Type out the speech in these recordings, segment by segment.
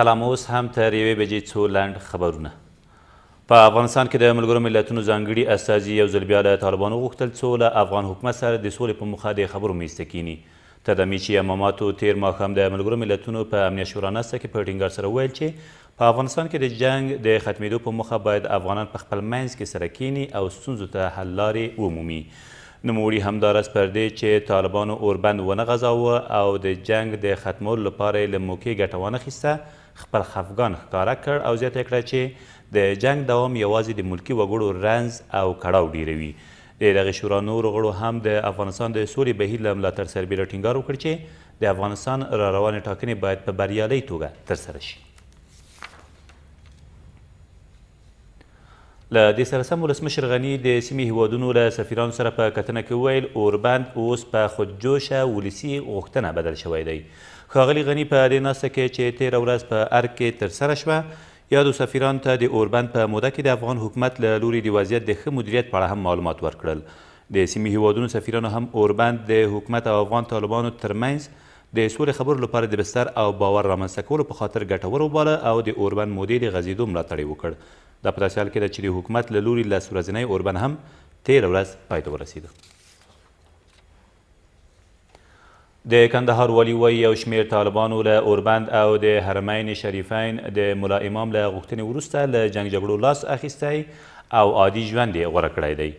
سلام. اوس هم تر یوې بجې څو لنډ خبرونه. په افغانستان کې د ملګرو ملتونو ځانګړي استازي یو ځل بیا له طالبانو غوښتل څو له افغان حکومت سره د سولې په موخه د خبرو میز ته کیني. تر دمې چې اماماتو تیر ماښام د ملګرو ملتونو په امنیت شورا ناسته کې په ټینګار سره وویل چې په افغانستان کې د جنګ د ختمېدو په موخه باید افغانان په خپل منځ کې سره کیني او ستونزو ته حل لارې ومومي. نوموړي همداراز پر دې چې طالبانو اوربند ونه غځاوه او د جنگ د ختمولو لپاره یې له موقع ګټه وانخیسته، خپل خفګان ښکاره کړ او زیاته کړه چې د جنگ دوام یوازې د ملکي وګړو رنځ او کړاو ډیروي. د دغې شورا نورو غړو هم د افغانستان د سولې بهیر له ملاتړ سربیره ټینګار وکړ چې د افغانستان را روانې ټاکنې باید په بریالۍ توګه ترسره شي. له دې سره سم ولسمشر غني د سیمې هیوادونو له سفیرانو سره په کتنه کې وویل اوربند اوس په خودجوشه ولسي غوښتنه بدل شوی دی. ښاغلي غني په دې ناسته کې چې تېره ورځ په ارګ کې ترسره شوه یادو سفیرانو ته د اوربند په موده کې د افغان حکومت له لوري د وضعیت د ښه مدیریت په اړه هم معلومات ورکړل. د سیمې هیوادونو سفیرانو هم اوربند د حکومت او افغان طالبانو ترمنځ د سولې خبرو لپاره د بستر او باور رامنځته کولو په خاطر ګټور وباله او د اوربند مودې د غځېدو ملاتړ یې وکړ. دا په داسې حال کې ده چې د حکومت له لوري لس ورځنی اوربند هم تېره ورځ پای ته ورسېده. د کندهار والي وایي یو شمېر طالبانو له اوربند او د حرمین شریفین د ملا امام له غوښتنې وروسته له جنګ جګړو لاس اخیستی او عادي ژوند یې غوره کړی دی.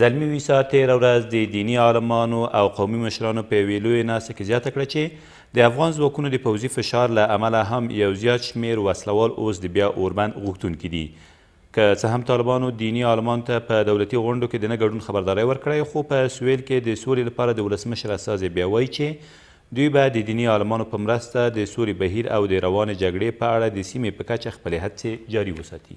زلمي ویسا تېره ورځ د دیني عالمانو او قومي مشرانو په یوې لویې ناستې کې زیاته کړه چې د افغان ځواکونو د پوځي فشار له امله هم یو زیات شمېر وسلوال اوس د بیا اوربند غوښتونکي دي. که څه هم طالبانو دیني عالمانو ته په دولتي غونډو کې د نه ګډون خبرداری ورکړی خو په سویل کې د سولې لپاره د ولسمشر استازی بیا وایي چې دوی به د دیني عالمانو په مرسته د سولې بهیر او د روانې جګړې په اړه د سیمې په کچه خپلې هڅې جاري وساتي.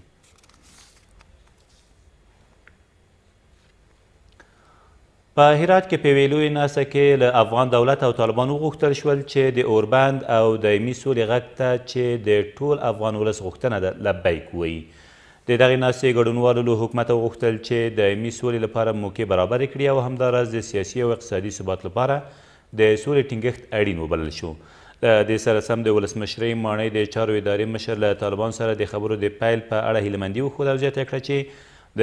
په هرات کې په یوې لویې ناسته کې له افغان دولت او طالبانو وغوښتل شول چې د اوربند او دایمي سولې غږ ته چې د ټول افغان ولس غوښتنه ده لبیک ووایي. د دغې ناستې ګډونوالو له حکومته وغوښتل چې دایمي سولې لپاره موقع برابرې کړي او همداراز د سیاسي او اقتصادي ثبات لپاره د سولې ټینګښت اړین وبلل شو. له دې سره سم د ولسمشرۍ ماڼۍ د چارو ادارې مشر له طالبانو سره د خبرو د پیل په اړه هیلهمندي وښوده او زیاته کړه چې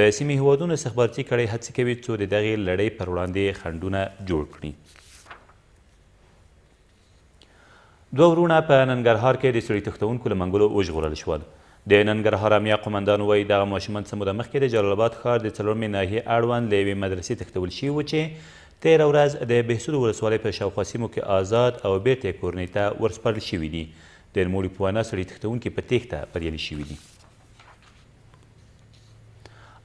د سیمې هیوادونو استخباراتي کړۍ هڅې کوي څو د دغې لړۍ پر وړاندې خنډونه جوړ کړي. دوه ورونه په ننګرهار کې د سړي تښتونکو له منګولو وژغورل شول. د ننګرهار امنیه قمندان وایي دغه ماشومان څه موده مخکې د جلال آباد ښار د څلورمې ناحیې اړوند له یوې مدرسې تښتول شوي وو چې تېره ورځ د بهسودو ولسوالۍ په شاوخوا سیمو کې آزاد او بیرته یې کورنۍ ته ورسپارل شوي دي. د نوموړي په وینا سړي تښتونکي په تېښته بریالي شوي دي.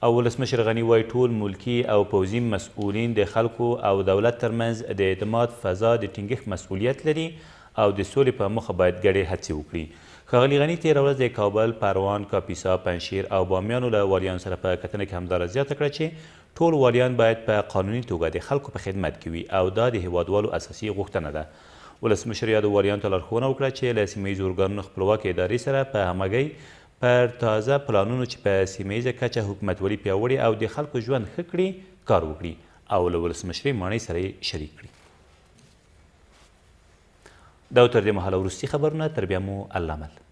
او ولسمشر غني وایي ټول ملکي او پوځي مسؤلین د خلکو او دولت ترمنځ د اعتماد فضا د ټینګښت مسؤلیت لري او د سولې په موخه باید ګډې هڅې وکړي. ښاغلي غني تېره ورځ د کابل، پروان، کاپیسا، پنجشیر او بامیانو له والیانو سره په کتنه کې همداراز زیاته کړه چې ټول والیان باید په قانوني توګه د خلکو په خدمت کې وي او دا د هیوادوالو اساسي غوښتنه ده. ولسمشر یادو والیانو ته لارښوونه وکړه چې له سیمه ییزو ارګانونو خپلواکې ادارې سره په همغږۍ پر تازه پلانونو چې په سیمه ییزه کچه حکومتولي پیاوړې او د خلکو ژوند ښه کړي کار وکړي او له ولسمشرۍ ماڼۍ سره یې شریک کړي. دا تر دې مهاله وروستي خبرونه، تر بیا مو الله مل.